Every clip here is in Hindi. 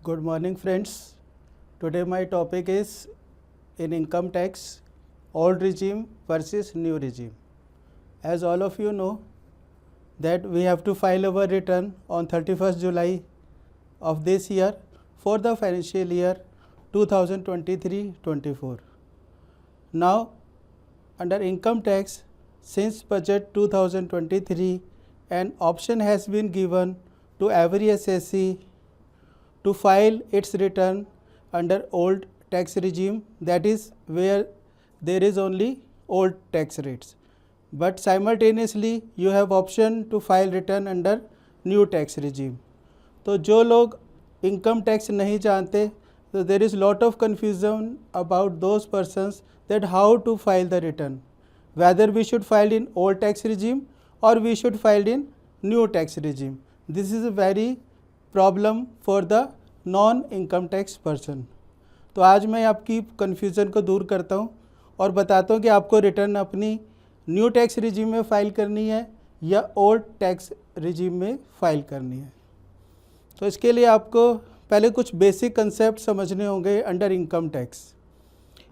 Good morning, friends. Today my topic is in income tax, old regime versus new regime. As all of you know that we have to file our return on 31st July of this year for the financial year 2023-24. Now, under income tax, since budget 2023, an option has been given to every assessee to file its return under old tax regime, that is where there is only old tax rates, but simultaneously you have option to file return under new tax regime. तो जो लोग income tax नहीं जानते, so there is lot of confusion about those persons that how to file the return, whether we should file in old tax regime or we should file in new tax regime. This is a very problem for the non income tax person. तो आज मैं आपकी कन्फ्यूज़न को दूर करता हूँ और बताता हूँ कि आपको रिटर्न अपनी न्यू टैक्स रिजीम में फ़ाइल करनी है या ओल्ड टैक्स रिजीम में फ़ाइल करनी है. तो इसके लिए आपको पहले कुछ बेसिक कंसेप्ट समझने होंगे under income tax.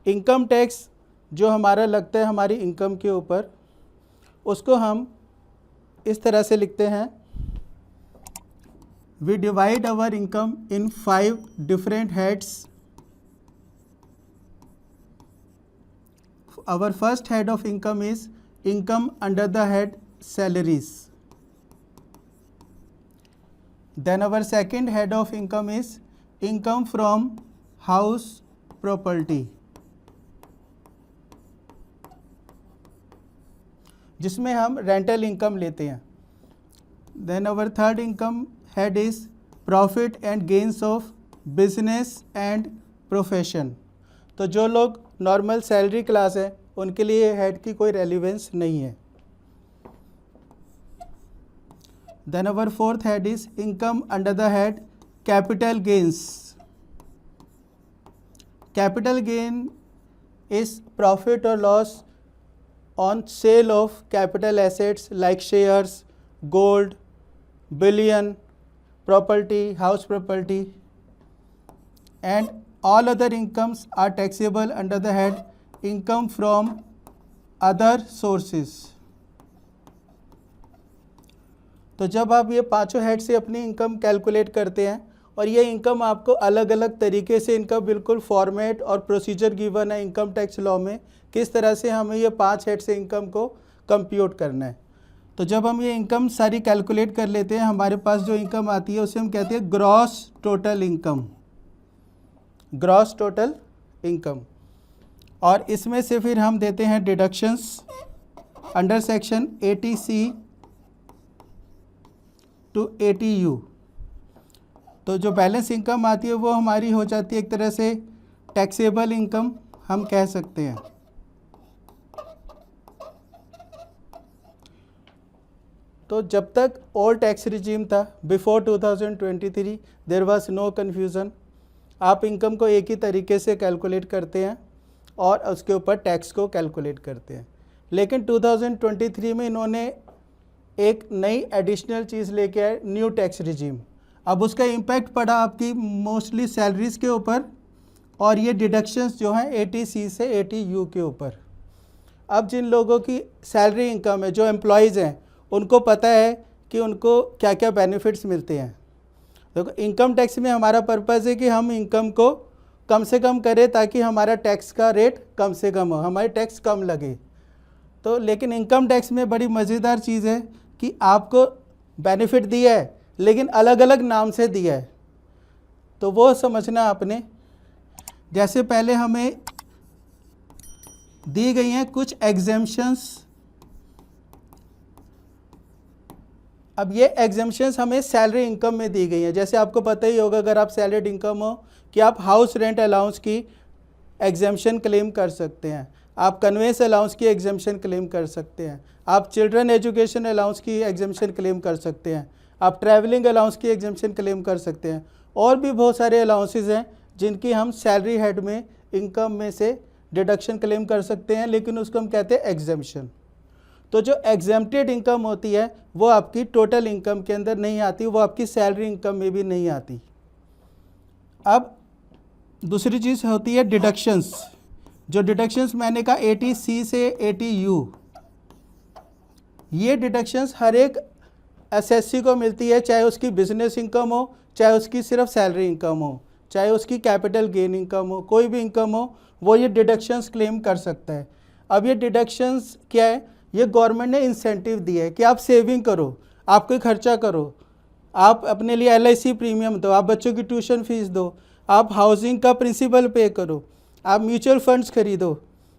Income tax जो हमारा लगता है हमारी इनकम के ऊपर, उसको हम इस तरह से लिखते हैं. We divide our income in 5 different heads. Our first head of income is income under the head salaries. Then our second head of income is income from house property, जिसमें हम रेंटल इनकम लेते हैं. Then our third income head is profit and gains of business and profession. तो जो लोग नॉर्मल सैलरी क्लास है उनके लिए हेड की कोई रेलिवेंस नहीं है. Then our fourth head is income under the head capital gains. Capital gain is profit or loss on sale of capital assets like shares, gold, bullion, property, house property, and all other incomes are taxable under the head income from other sources. तो जब आप ये पांचों हेड से अपनी इनकम कैलकुलेट करते हैं और ये इनकम आपको अलग अलग तरीके से इनका बिल्कुल फॉर्मेट और प्रोसीजर गिवन है इनकम टैक्स लॉ में, किस तरह से हमें ये 5 हेड से इनकम को कंप्यूट करना है. तो जब हम ये इनकम सारी कैलकुलेट कर लेते हैं, हमारे पास जो इनकम आती है उसे हम कहते हैं gross total income. Gross total income. और इसमें से फिर हम देते हैं deductions under section 80C to 80U. तो जो बैलेंस इनकम आती है वो हमारी हो जाती है एक तरह से टैक्सेबल इनकम हम कह सकते हैं. तो जब तक ओल्ड टैक्स रिजीम था before 2023 there was no confusion. आप इनकम को एक ही तरीके से कैलकुलेट करते हैं और उसके ऊपर टैक्स को कैलकुलेट करते हैं. लेकिन 2023 में इन्होंने एक एडिशनल एडिशनल चीज़ लेके आए, न्यू टैक्स रिजीम. अब उसका इम्पैक्ट पड़ा आपकी मोस्टली सैलरीज़ के ऊपर और ये डिडक्शंस जो हैं 80C से 80U के ऊपर. अब जिन लोगों की सैलरी इनकम है, जो एम्प्लॉयज़ हैं, उनको पता है कि उनको क्या क्या बेनिफिट्स मिलते हैं. देखो, इनकम टैक्स में हमारा पर्पज़ है कि हम इनकम को कम से कम करें ताकि हमारा टैक्स का रेट कम से कम हो, हमारे टैक्स कम लगे. तो लेकिन इनकम टैक्स में बड़ी मज़ेदार चीज़ है कि आपको बेनिफिट दिया है लेकिन अलग अलग नाम से दिया है. तो वो समझना आपने. जैसे पहले हमें दी गई हैं कुछ एग्जेम्पशंस. अब ये एग्जेम्पशंस हमें सैलरी इनकम में दी गई हैं. जैसे आपको पता ही होगा अगर आप सैलरीड इनकम हो कि आप हाउस रेंट अलाउंस की एग्जेम्पशन क्लेम कर सकते हैं, आप कन्वेंस अलाउंस की एग्जेम्पशन क्लेम कर सकते हैं, आप चिल्ड्रन एजुकेशन अलाउंस की एग्जेम्पशन क्लेम कर सकते हैं, आप ट्रैवलिंग अलाउंस की एग्जेम्पशन क्लेम कर सकते हैं. और भी बहुत सारे अलाउंसेज हैं जिनकी हम सैलरी हेड में इनकम में से डिडक्शन क्लेम कर सकते हैं, लेकिन उसको हम कहते हैं एग्जेम्पशन. तो जो एग्जेम्प्टेड इनकम होती है वो आपकी टोटल इनकम के अंदर नहीं आती, वो आपकी सैलरी इनकम में भी नहीं आती. अब दूसरी चीज़ होती है डिडक्शंस। जो डिडक्शंस मैंने कहा 80C से 80U, ये डिडक्शंस हर एक एसएससी को मिलती है, चाहे उसकी बिजनेस इनकम हो, चाहे उसकी सिर्फ सैलरी इनकम हो, चाहे उसकी कैपिटल गेन इनकम हो, कोई भी इनकम हो, वो ये डिडक्शंस क्लेम कर सकता है। अब ये डिडक्शंस क्या है? ये गवर्नमेंट ने इंसेंटिव दिया है कि आप सेविंग करो, आप कोई खर्चा करो, आप अपने लिए LIC प्रीमियम दो, आप बच्चों की ट्यूशन फीस दो, आप हाउसिंग का प्रिंसिपल पे करो, आप म्यूचुअल फंड्स खरीदो,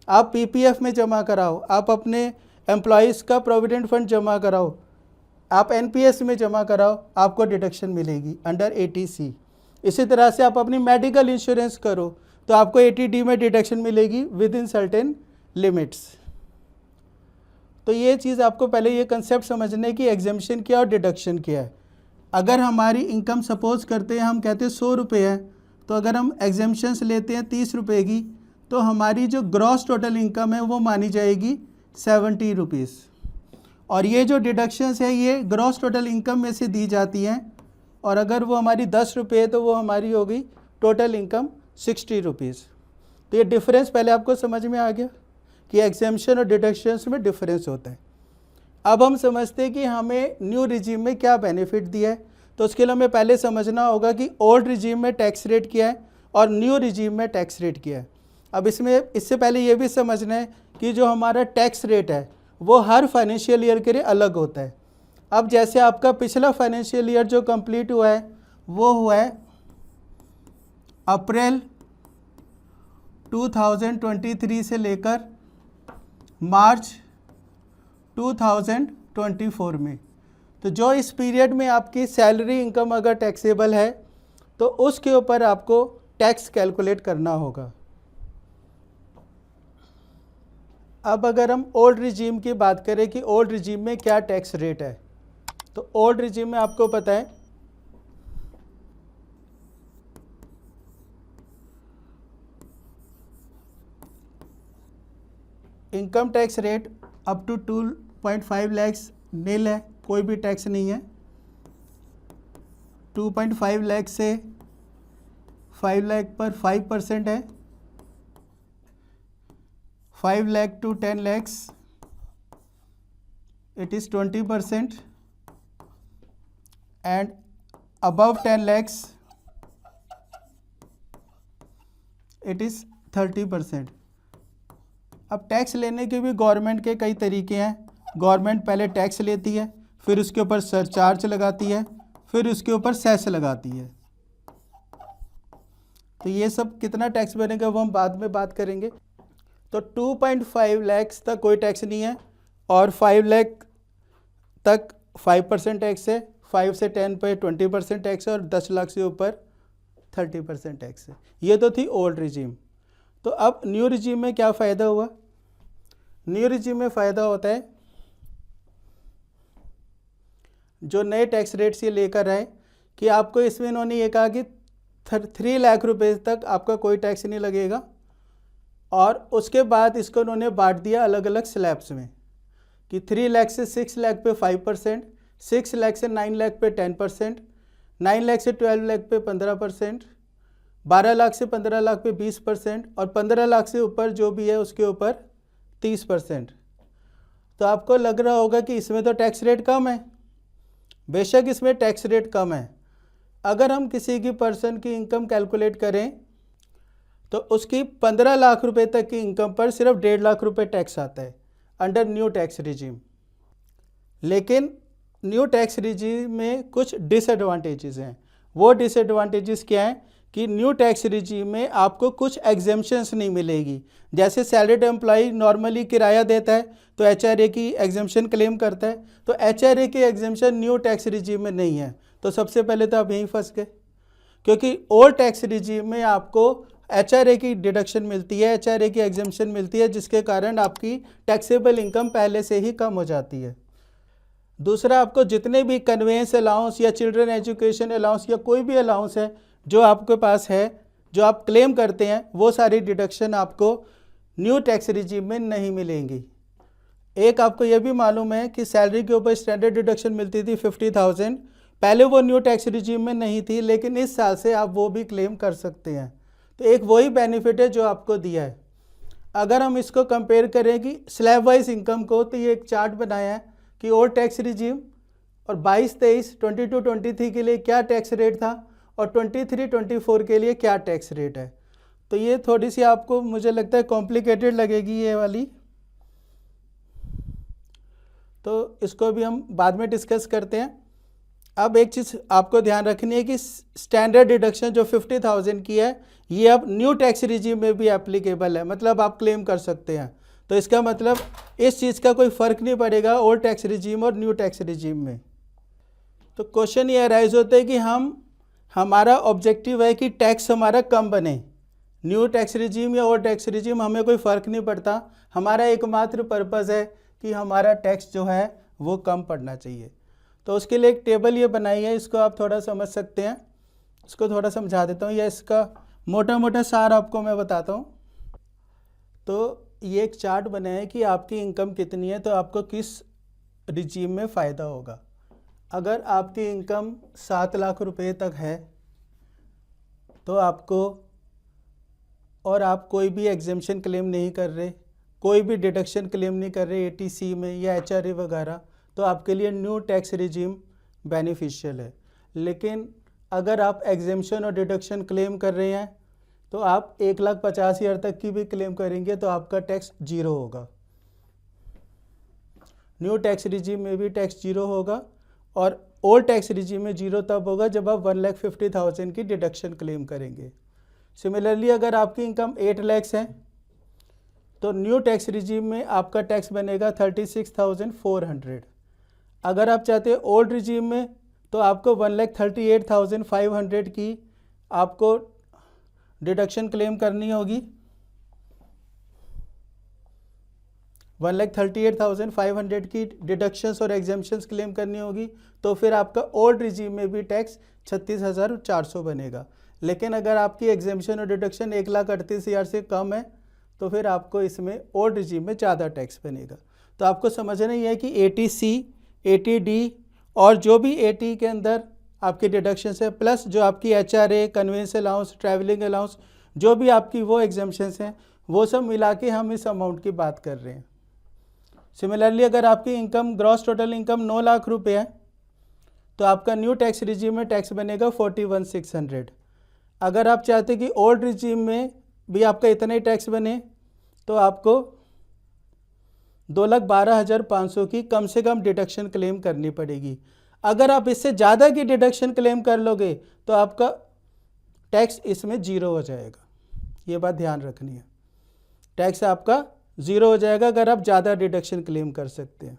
आप PPF में जमा कराओ, आप अपने एम्प्लॉयज़ का प्रोविडेंट फंड जमा कराओ, आप NPS में जमा कराओ, आपको डिडक्शन मिलेगी अंडर 80C। इसी तरह से आप अपनी मेडिकल इंश्योरेंस करो तो आपको 80D में डिडक्शन मिलेगी विद इन सर्टेन लिमिट्स। तो ये चीज़ आपको पहले ये कंसेप्ट समझने की एग्जेम्पशन क्या और डिडक्शन क्या है। अगर हमारी इनकम सपोज करते हैं, हम कहते हैं 100 रुपये है, तो अगर हम एग्जेम्पशंस लेते हैं 30 रुपये की, तो हमारी जो ग्रॉस टोटल इनकम है वो मानी जाएगी 70 रुपीज़। और ये जो डिडक्शंस है ये ग्रॉस टोटल इनकम में से दी जाती हैं, और अगर वो हमारी 10 रुपये है तो वो हमारी हो गई टोटल इनकम 60 रुपीज़। तो ये डिफरेंस पहले आपको समझ में आ गया कि एग्जेम्पशन और डिडक्शंस में डिफरेंस होता है। अब हम समझते हैं कि हमें न्यू रिजीम में क्या बेनिफिट दिया है। तो उसके लिए हमें पहले समझना होगा कि ओल्ड रिजीम में टैक्स रेट क्या है और न्यू रिजीम में टैक्स रेट क्या है। अब इससे पहले ये भी समझना है कि जो हमारा टैक्स रेट है वो हर फाइनेंशियल ईयर के लिए अलग होता है। अब जैसे आपका पिछला फाइनेंशियल ईयर जो कंप्लीट हुआ है वो हुआ है अप्रैल 2023 से लेकर मार्च 2024 में। तो जो इस पीरियड में आपकी सैलरी इनकम अगर टैक्सेबल है तो उसके ऊपर आपको टैक्स कैलकुलेट करना होगा। अब अगर हम ओल्ड रिजीम की बात करें कि ओल्ड रिजीम में क्या टैक्स रेट है, तो ओल्ड रिजीम में आपको पता है income tax rate up to 2.5 lakhs nil है, कोई भी टैक्स नहीं है। 2.5 लाख से 5 लाख पर 5% है। 5 lakh to 10 lakhs it is 20%, and above 10 lakhs it is 30%। अब टैक्स लेने के भी गवर्नमेंट के कई तरीके हैं। गवर्नमेंट पहले टैक्स लेती है, फिर उसके ऊपर सरचार्ज लगाती है, फिर उसके ऊपर सेस लगाती है। तो ये सब कितना टैक्स बनेगा वो हम बाद में बात करेंगे। तो 2.5 लाख तक कोई टैक्स नहीं है, और 5 लाख तक 5% टैक्स है, 5 से 10 पे 20% टैक्स है, और 10 लाख से ऊपर 30% टैक्स है। ये तो थी ओल्ड रिजीम। तो अब न्यू रिजीम में क्या फ़ायदा हुआ? न्यू रिजीम में फ़ायदा होता है जो नए टैक्स रेट्स ये लेकर आए कि आपको इसमें इन्होंने ये कहा कि 3 लाख रुपए तक आपका कोई टैक्स नहीं लगेगा, और उसके बाद इसको उन्होंने बांट दिया अलग अलग स्लैब्स में कि 3 लाख से 6 लाख पे 5%, 6 लाख से 9 लाख पे 10%, 9 लाख से 12 लाख पे 15%, 12 लाख से 15 लाख पे 20%, और 15 लाख से ऊपर जो भी है उसके ऊपर 30%। तो आपको लग रहा होगा कि इसमें तो टैक्स रेट कम है। बेशक इसमें टैक्स रेट कम है। अगर हम किसी की पर्सन की इनकम कैलकुलेट करें तो उसकी 15 लाख रुपए तक की इनकम पर सिर्फ 1.5 लाख रुपए टैक्स आता है अंडर न्यू टैक्स रिजीम। लेकिन न्यू टैक्स रिजीम में कुछ डिसएडवांटेजेस हैं। वो डिसएडवांटेजेस क्या हैं कि न्यू टैक्स रिजीम में आपको कुछ एग्जेम्पशंस नहीं मिलेगी। जैसे सैलरीड एम्प्लॉय नॉर्मली किराया देता है तो HRA की एग्जेम्पशन क्लेम करता है, तो HRA की एग्जेम्पशन न्यू टैक्स रिजीम में नहीं है। तो सबसे पहले तो आप यहीं फंस गए, क्योंकि ओल्ड टैक्स रिजीम में आपको HRA की डिडक्शन मिलती है, HRA की एग्जेम्पशन मिलती है, जिसके कारण आपकी टैक्सेबल इनकम पहले से ही कम हो जाती है। दूसरा, आपको जितने भी कन्वेंस अलाउंस या चिल्ड्रन एजुकेशन अलाउंस या कोई भी अलाउंस है जो आपके पास है, जो आप क्लेम करते हैं, वो सारी डिडक्शन आपको न्यू टैक्स रिजीम में नहीं मिलेंगी। एक आपको यह भी मालूम है कि सैलरी के ऊपर स्टैंडर्ड डिडक्शन मिलती थी 50,000, पहले वो न्यू टैक्स रिजीम में नहीं थी, लेकिन इस साल से आप वो भी क्लेम कर सकते हैं। तो एक वही बेनिफिट है जो आपको दिया है। अगर हम इसको कंपेयर करें कि स्लैब वाइज इनकम को, तो ये एक चार्ट बनाया है कि ओल्ड टैक्स रिजीम और 22-23, 22-23 के लिए क्या टैक्स रेट था और 23-24 के लिए क्या टैक्स रेट है। तो ये थोड़ी सी आपको मुझे लगता है कॉम्प्लिकेटेड लगेगी ये वाली, तो इसको भी हम बाद में डिस्कस करते हैं। अब एक चीज़ आपको ध्यान रखनी है कि स्टैंडर्ड डिडक्शन जो 50,000 की है, ये अब न्यू टैक्स रिजीम में भी एप्लीकेबल है, मतलब आप क्लेम कर सकते हैं। तो इसका मतलब इस चीज़ का कोई फ़र्क नहीं पड़ेगा ओल्ड टैक्स रिजीम और न्यू टैक्स रिजीम में। तो क्वेश्चन ये अराइज होता है कि हमारा ऑब्जेक्टिव है कि टैक्स हमारा कम बने, न्यू टैक्स रिजीम या ओल्ड टैक्स रिजीम हमें कोई फ़र्क नहीं पड़ता, हमारा एकमात्र पर्पज़ है कि हमारा टैक्स जो है वो कम पड़ना चाहिए। तो उसके लिए एक टेबल ये बनाई है, इसको आप थोड़ा समझ सकते हैं, इसको थोड़ा समझा देता हूँ या इसका मोटा मोटा सार आपको मैं बताता हूँ। तो ये एक चार्ट बनाया है कि आपकी इनकम कितनी है तो आपको किस रिजीम में फ़ायदा होगा। अगर आपकी इनकम 7 लाख रुपए तक है तो आपको, और आप कोई भी एग्जेम्पशन क्लेम नहीं कर रहे, कोई भी डिडक्शन क्लेम नहीं कर रहे एटीसी में या एचआरए वगैरह, तो आपके लिए न्यू टैक्स रिजीम बेनिफिशियल है। लेकिन अगर आप एग्जेम्पशन और डिडक्शन क्लेम कर रहे हैं तो आप 1,50,000 तक की भी क्लेम करेंगे तो आपका टैक्स 0 होगा। न्यू टैक्स रिजीम में भी टैक्स 0 होगा, और ओल्ड टैक्स रिजीम में 0 तब होगा जब आप 1,50,000 की डिडक्शन क्लेम करेंगे। सिमिलरली अगर आपकी इनकम 8 लाख है तो न्यू टैक्स रिजीम में आपका टैक्स बनेगा 36,400। अगर आप चाहते हैं ओल्ड रिजीम में तो आपको 1,38,500 की आपको डिडक्शन क्लेम करनी होगी, 1,38,500 की डिडक्शंस और एग्जेम्पशंस क्लेम करनी होगी, तो फिर आपका ओल्ड रिजीम में भी टैक्स 36,400 बनेगा। लेकिन अगर आपकी एग्जेम्पशन और डिडक्शन 1,38,000 से कम है तो फिर आपको इसमें ओल्ड रिजीम में ज़्यादा टैक्स बनेगा। तो आपको समझना ही है कि ATC, ATD और जो भी AT के अंदर आपकी डिडक्शंस है, प्लस जो आपकी HRA, convince allowance, travelling allowance, जो भी आपकी वो एग्जेम्पशंस हैं, वो सब मिला के हम इस अमाउंट की बात कर रहे हैं। सिमिलरली अगर आपकी income, gross total income 9 lakh रुपए है तो आपका न्यू टैक्स रिजीम में टैक्स बनेगा 41,600। अगर आप चाहते कि ओल्ड रिजीम में भी आपका इतना ही टैक्स बने तो आपको 2,12,500 की कम से कम डिडक्शन क्लेम करनी पड़ेगी। अगर आप इससे ज़्यादा की डिडक्शन क्लेम कर लोगे तो आपका टैक्स इसमें 0 हो जाएगा। ये बात ध्यान रखनी है, टैक्स आपका 0 हो जाएगा अगर आप ज़्यादा डिडक्शन क्लेम कर सकते हैं,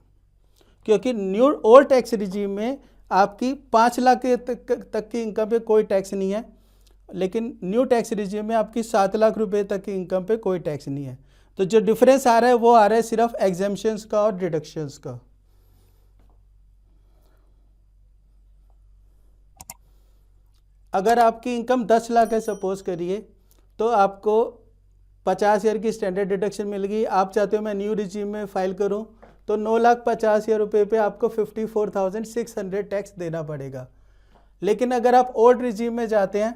क्योंकि न्यू ओल्ड टैक्स रिजीम में आपकी 5 लाख तक की इनकम पे कोई टैक्स नहीं है, लेकिन न्यू टैक्स रिजीम में आपकी 7 लाख रुपए तक की इनकम पे कोई टैक्स नहीं है। तो जो डिफरेंस आ रहा है वो आ रहा है सिर्फ एग्जेम्पशंस का और डिडक्शंस का। अगर आपकी इनकम 10 लाख है सपोज करिए, तो आपको 50,000 की स्टैंडर्ड डिडक्शन मिल गई। आप चाहते हो मैं न्यू रिजीम में फाइल करूं तो 9,50,000 रुपये पे आपको 54,600 टैक्स देना पड़ेगा। लेकिन अगर आप ओल्ड रिजीम में जाते हैं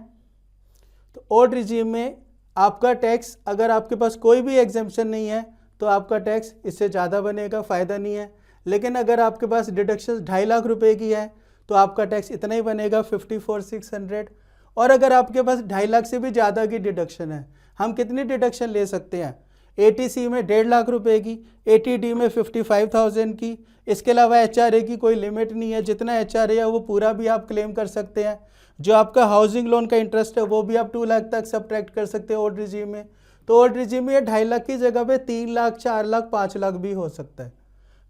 तो ओल्ड रिजीम में आपका टैक्स, अगर आपके पास कोई भी एग्जेम्पशन नहीं है तो आपका टैक्स इससे ज़्यादा बनेगा, फ़ायदा नहीं है। लेकिन अगर आपके पास डिडक्शन 2.5 लाख रुपए की है तो आपका टैक्स इतना ही बनेगा 54,600। और अगर आपके पास 2.5 लाख से भी ज़्यादा की डिडक्शन है, हम कितनी डिडक्शन ले सकते हैं? ATC में 1.5 लाख रुपए की, ATD में 55,000 की, इसके अलावा HRA की कोई लिमिट नहीं है, जितना HRA है वो पूरा भी आप क्लेम कर सकते हैं। जो आपका हाउसिंग लोन का इंटरेस्ट है वो भी आप 2 लाख तक सब्ट्रैक्ट कर सकते हैं ओल्ड रिजीम में। तो ओल्ड रिजीम में 2.5 लाख की जगह पे 3 लाख, 4 लाख, 5 लाख भी हो सकता है।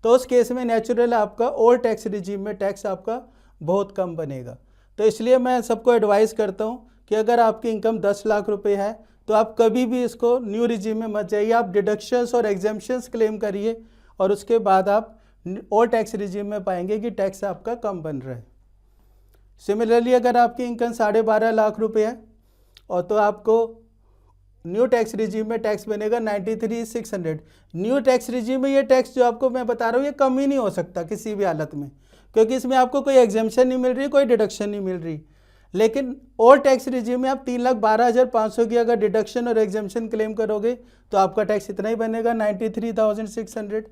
तो उस केस में नेचुरल आपका ओल्ड टैक्स रिजीम में टैक्स आपका बहुत कम बनेगा। तो इसलिए मैं सबको एडवाइस करता हूँ कि अगर आपकी इनकम 10 लाख रुपए है तो आप कभी भी इसको न्यू रिजीम में मत जाइए, आप डिडक्शंस और एग्जेम्पशंस क्लेम करिए और उसके बाद आप ओल्ड टैक्स रिजीम में पाएंगे कि टैक्स आपका कम बन रहा है। सिमिलरली अगर आपकी इनकम 12.5 लाख रुपए है और तो आपको न्यू टैक्स रिजीम में टैक्स बनेगा 93,600। न्यू टैक्स रिजीम में ये टैक्स जो आपको मैं बता रहा हूँ ये कम ही नहीं हो सकता किसी भी हालत में, क्योंकि इसमें आपको कोई एग्जेम्पशन नहीं मिल रही, कोई डिडक्शन नहीं मिल रही। लेकिन ओल्ड टैक्स रिजीम में आप 3,12,500 की अगर डिडक्शन और एग्जेम्पशन क्लेम करोगे तो आपका टैक्स इतना ही बनेगा 93,600।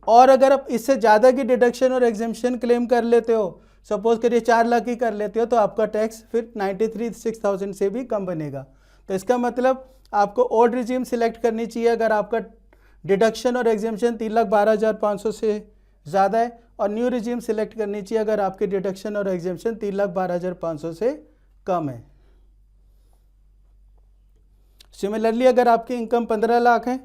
और अगर आप इससे ज़्यादा की डिडक्शन और एग्जेम्पशन क्लेम कर लेते हो, सपोज करिए 4 लाख की कर लेते हो, तो आपका टैक्स फिर 93,600 से भी कम बनेगा। तो इसका मतलब आपको ओल्ड रिजीम सिलेक्ट करनी चाहिए अगर आपका डिडक्शन और एग्जेम्पशन 3,12,500 से ज़्यादा है, और न्यू रिजीम सिलेक्ट करनी चाहिए अगर आपके डिडक्शन और एग्जेम्पशन 3,12,500 से कम है। सिमिलरली अगर आपकी इनकम 15 लाख है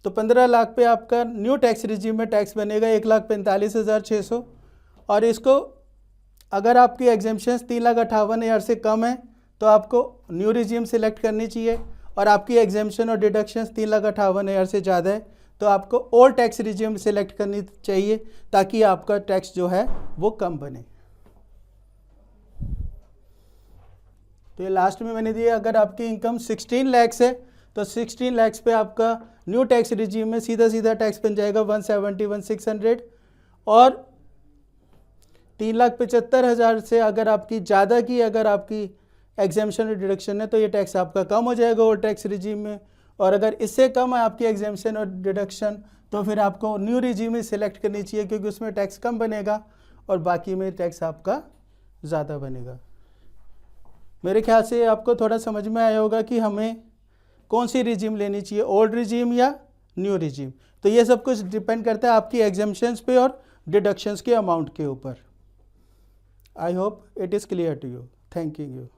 तो 15 लाख पे आपका न्यू टैक्स रिजीम में टैक्स बनेगा 1,45,600, और इसको अगर आपकी एग्जेम्पशन 3,58,000 से कम है तो आपको न्यू रिजीम सिलेक्ट करनी चाहिए, और आपकी एग्जेम्पशन और डिडक्शंस 3,58,000 से ज़्यादा है तो आपको ओल्ड टैक्स रिजीम सिलेक्ट करनी चाहिए ताकि आपका टैक्स जो है वो कम बने। तो ये लास्ट में मैंने दिया, अगर आपकी इनकम 16 लैक्स है तो 16 लैक्स पे आपका न्यू टैक्स रिजीम में सीधा सीधा टैक्स बन जाएगा 171,600, और 3,75,000 से अगर आपकी ज़्यादा की अगर आपकी एग्जेम्पशन और डिडक्शन है तो ये टैक्स आपका कम हो जाएगा ओल्ड टैक्स रिजीम में, और अगर इससे कम है आपकी एग्जेम्पशन और डिडक्शन तो फिर आपको न्यू रिजीम ही सिलेक्ट करनी चाहिए क्योंकि उसमें टैक्स कम बनेगा और बाकी में टैक्स आपका ज़्यादा बनेगा। मेरे ख्याल से आपको थोड़ा समझ में आया होगा कि हमें कौन सी रिजीम लेनी चाहिए, ओल्ड रिजीम या न्यू रिजीम। तो ये सब कुछ डिपेंड करता है आपकी एग्जेम्पशंस पे और डिडक्शंस के अमाउंट के ऊपर। I hope it is clear to you. Thank you.